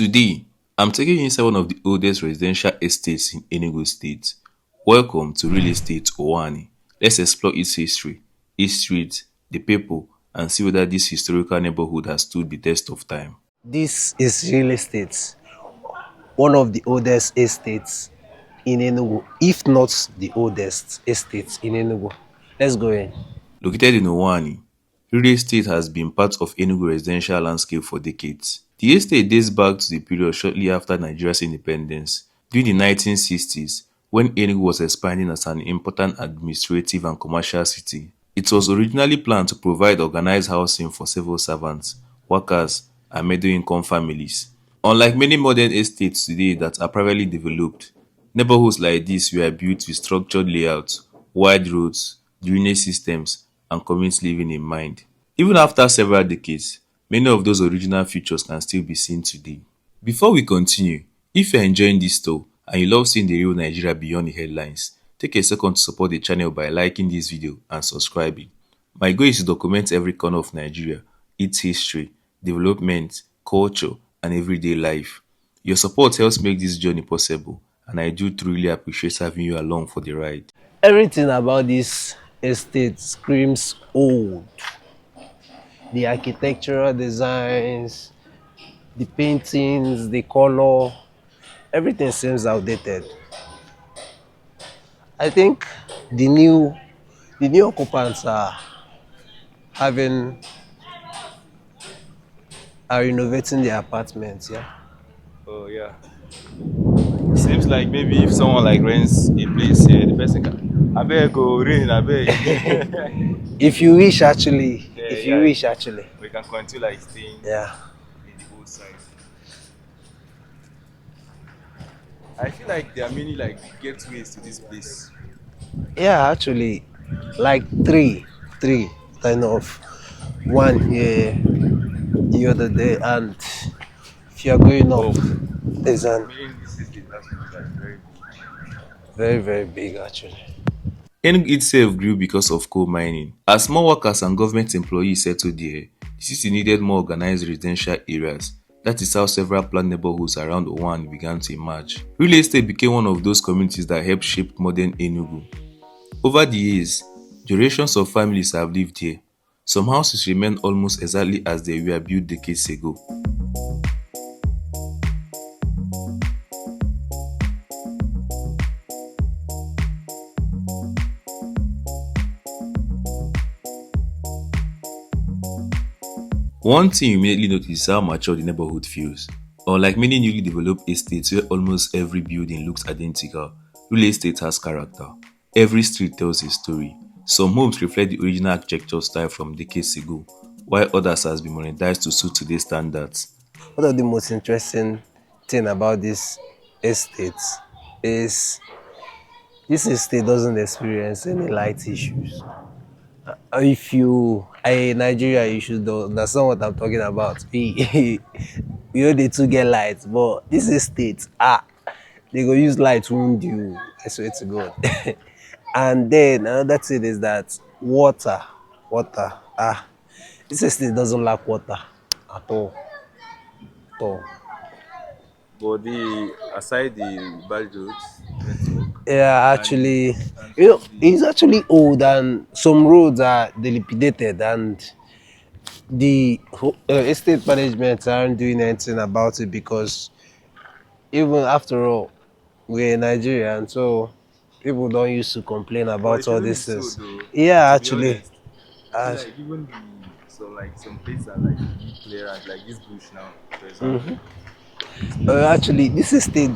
Today, I'm taking you inside one of the oldest residential estates in Enugu State. Welcome to Real Estate Uwani. Let's explore its history, its streets, the people, and see whether this historical neighborhood has stood the test of time. This is real estate, one of the oldest estates in Enugu, if not the oldest estate in Enugu. Let's go in. Located in Uwani, real estate has been part of Enugu residential landscape for decades. The estate dates back to the period shortly after Nigeria's independence, during the 1960s, when Enugu was expanding as an important administrative and commercial city. It was originally planned to provide organized housing for civil servants, workers, and middle-income families. Unlike many modern estates today that are privately developed, neighborhoods like this were built with structured layouts, wide roads, drainage systems, and community living in mind. Even after several decades, many of those original features can still be seen today. Before we continue, if you're enjoying this tour and you love seeing the real Nigeria beyond the headlines, take a second to support the channel by liking this video and subscribing. My goal is to document every corner of Nigeria, its history, development, culture, and everyday life. Your support helps make this journey possible, and I do truly appreciate having you along for the ride. Everything about this estate screams old. The architectural designs, the paintings, the color, everything seems outdated. I think the new the new occupants having are renovating their apartments, yeah. Oh yeah. Seems like maybe if someone like rents a place here, the person can. I beg go rain, I beg. If you wish actually, Yeah, if you yeah. wish actually. We can continue like staying Yeah. in the old side. I feel like there are many like gateways to this place. Yeah, actually, like three kind of one here the other day, and if you're going up, Oh, there's an meaning this is the last one like very big. very big actually. Enugu itself grew because of coal mining. As more workers and government employees settled there, the city needed more organized residential areas. That is how several planned neighborhoods around Uwani began to emerge. Real estate became one of those communities that helped shape modern Enugu. Over the years, generations of families have lived here. Some houses remain almost exactly as they were built decades ago. One thing you immediately notice is how mature the neighborhood feels. Unlike many newly developed estates where almost every building looks identical, real estate has character. Every street tells a story. Some homes reflect the original architecture style from decades ago, while others has been modernized to suit today's standards. One of the most interesting thing about this estate is this estate doesn't experience any light issues. If you are in Nigeria, you should understand what I'm talking about. You know they too get lights, but this estate, they go use light wound you. I swear to God. And then another thing is that water. This estate doesn't lack water at all. At all. But aside the bad roads, network, Yeah, and actually, and some of the it's actually old, and some roads are dilapidated, and the estate management aren't doing anything about it because even after all, we're Nigerian, so people don't used to complain but it about all shouldn't be these so things. though. Yeah, To be actually, honest, I feel uh, like even some places are like big clearance, like this bush now, for example. actually, this estate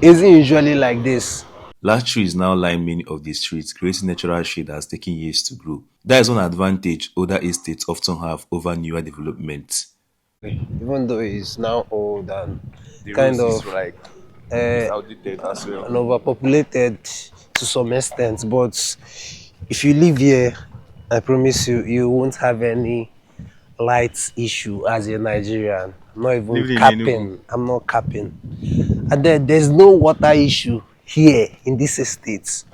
isn't usually like this. Large trees now line many of the streets, creating natural shade that has taken years to grow. That is one advantage older estates often have over newer developments. Even though it's now old and The kind roads of is like it's uh, outdated as well. and overpopulated to some extent, but if you live here, I promise you, you won't have any light issue as a Nigerian. I'm not even Living in Enugu. capping. I'm not capping. And then there's no water issue here in this estate.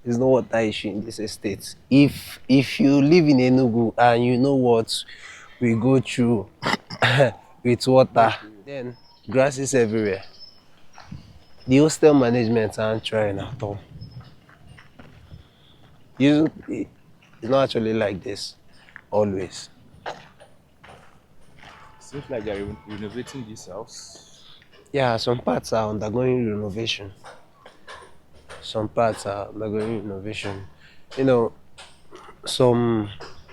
There's no water issue in this estate. If you live in Enugu and you know what we go through with water. Then grass is everywhere. The hostel management aren't trying at all. It's not actually like this always. Seems like they're renovating this house. Yeah, some parts are undergoing renovation. Some parts are undergoing renovation. You know, some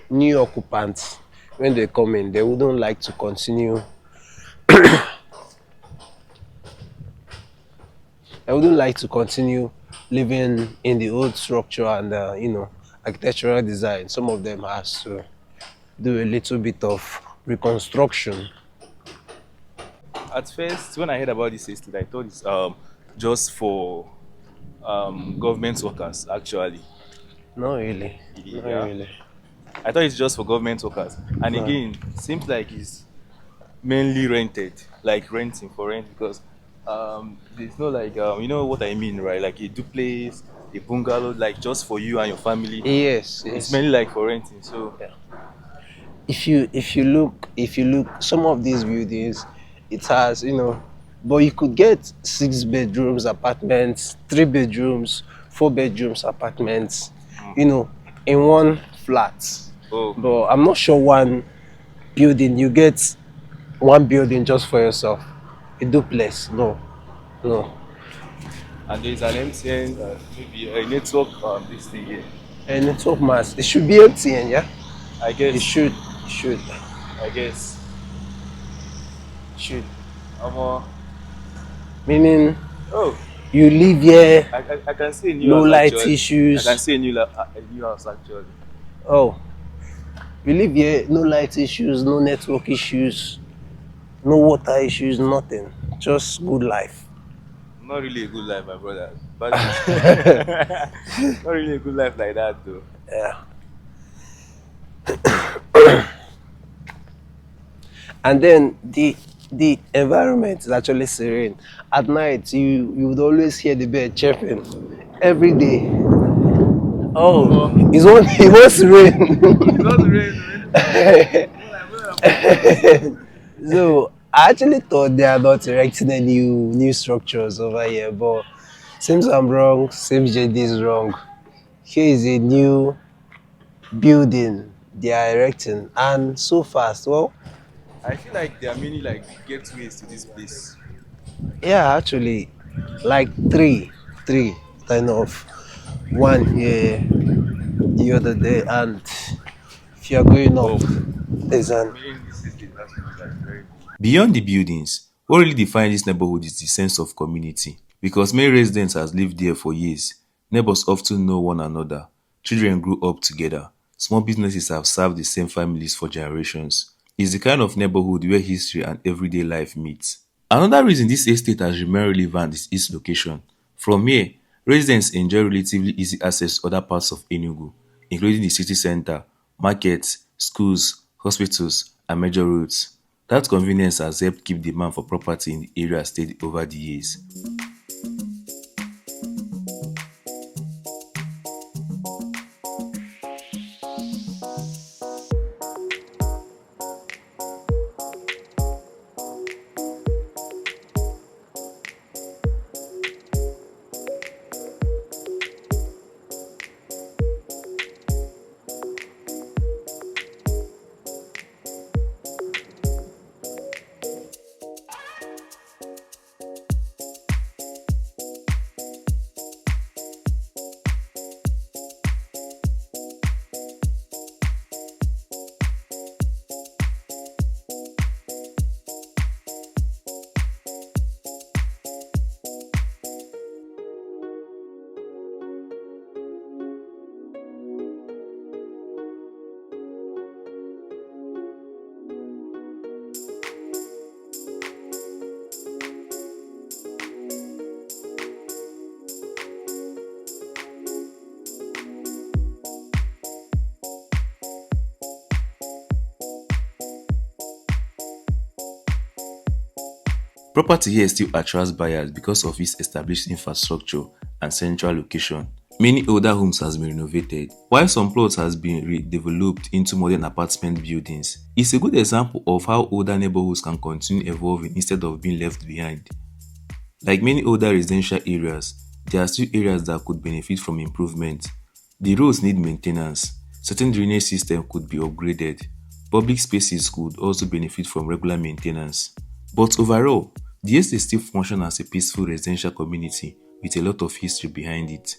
new occupants, when they come in, they wouldn't like to continue. I wouldn't like to continue living in the old structure and architectural design. Some of them has to do a little bit of reconstruction. At first, when I heard about this estate, I thought it's just for government workers. Actually, Not really. Not yeah, really. I thought it's just for government workers. And No. again, seems like it's mainly rented, like renting for rent because there's no like you know what I mean, right? Like a duplex, a bungalow, like just for you and your family. Yes, It's yes. mainly like for renting. So Yeah. If you look some of these buildings, it has, but you could get 6 bedrooms apartments, 3 bedrooms, 4 bedrooms apartments, in one flat. oh, But I'm not sure one building you get one building just for yourself. A duplex. No. No. and there's an MTN, maybe a network this thing here. A network mass. It should be MTN, yeah? I It guess, should. It should. I guess. It should. Um, Meaning oh, you live here, I can see a new no house light actually. I issues. can see a new house actually. Oh, you live here, no light issues, no network issues, no water issues, nothing. Just good life. Not really a good life, my brother. But not really a good life like that, though. Yeah. And then the environment is actually serene. At night, you would always hear the bird chirping every day. Oh, Um, it wants to it's not rain. rain. More like focus. So I actually thought they are not erecting any new structures over here, but seems I'm wrong. Seems JD is wrong. Here is a new building they are erecting, and so fast. Well, I feel like there are many like gateways to this place. yeah, actually, like three kind of one here, the other day, and if you are going up, Oh, there's an meaning this estate has to be like very big. yeah. Beyond the buildings, what really defines this neighborhood is the sense of community. Because many residents has lived there for years, neighbors often know one another, children grew up together, small businesses have served the same families for generations. It's the kind of neighborhood where history and everyday life meet. Another reason this estate has remained relevant is its location. From here, residents enjoy relatively easy access to other parts of Enugu, including the city center, markets, schools, hospitals, and major roads. That convenience has helped keep demand for property in the area steady over the years. Property here still attracts buyers because of its established infrastructure and central location. Many older homes has been renovated, while some plots has been redeveloped into modern apartment buildings. It's a good example of how older neighborhoods can continue evolving instead of being left behind. Like many older residential areas, there are still areas that could benefit from improvement. The roads need maintenance, certain drainage systems could be upgraded, public spaces could also benefit from regular maintenance. But overall, the estate still functions as a peaceful residential community with a lot of history behind it.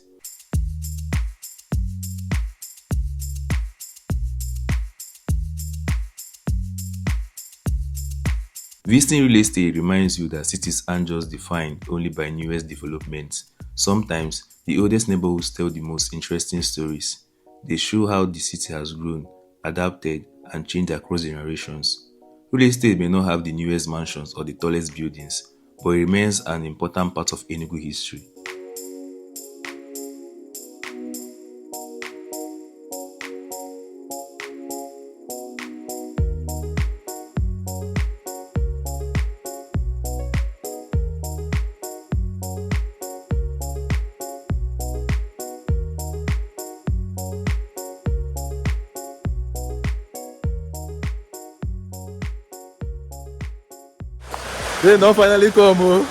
Visiting real estate reminds you that cities aren't just defined only by newest developments. Sometimes, the oldest neighborhoods tell the most interesting stories. They show how the city has grown, adapted, and changed across generations. Real estate may not have the newest mansions or the tallest buildings, but it remains an important part of Enugu history. Rain don't finally come, oh.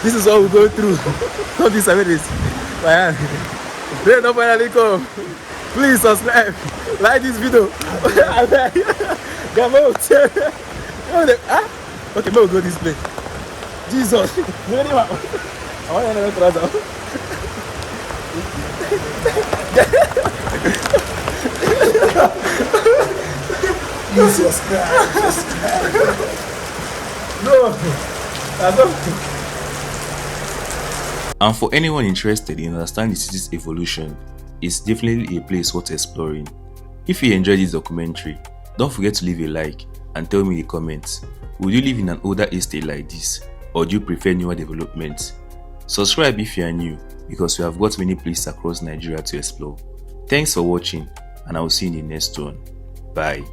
This is what we go through. Not this, I mean this. My hand. Rain don't finally come. Please subscribe. Like this video. Come out. Ah? Okay, maybe we'll go this place. Jesus. I want another trouser. You subscribe. No. I don't. And for anyone interested in understanding the city's evolution, it's definitely a place worth exploring. If you enjoyed this documentary, don't forget to leave a like and tell me in the comments, would you live in an older estate like this, or do you prefer newer developments? Subscribe if you are new, because we have got many places across Nigeria to explore. Thanks for watching, and I will see you in the next one. Bye.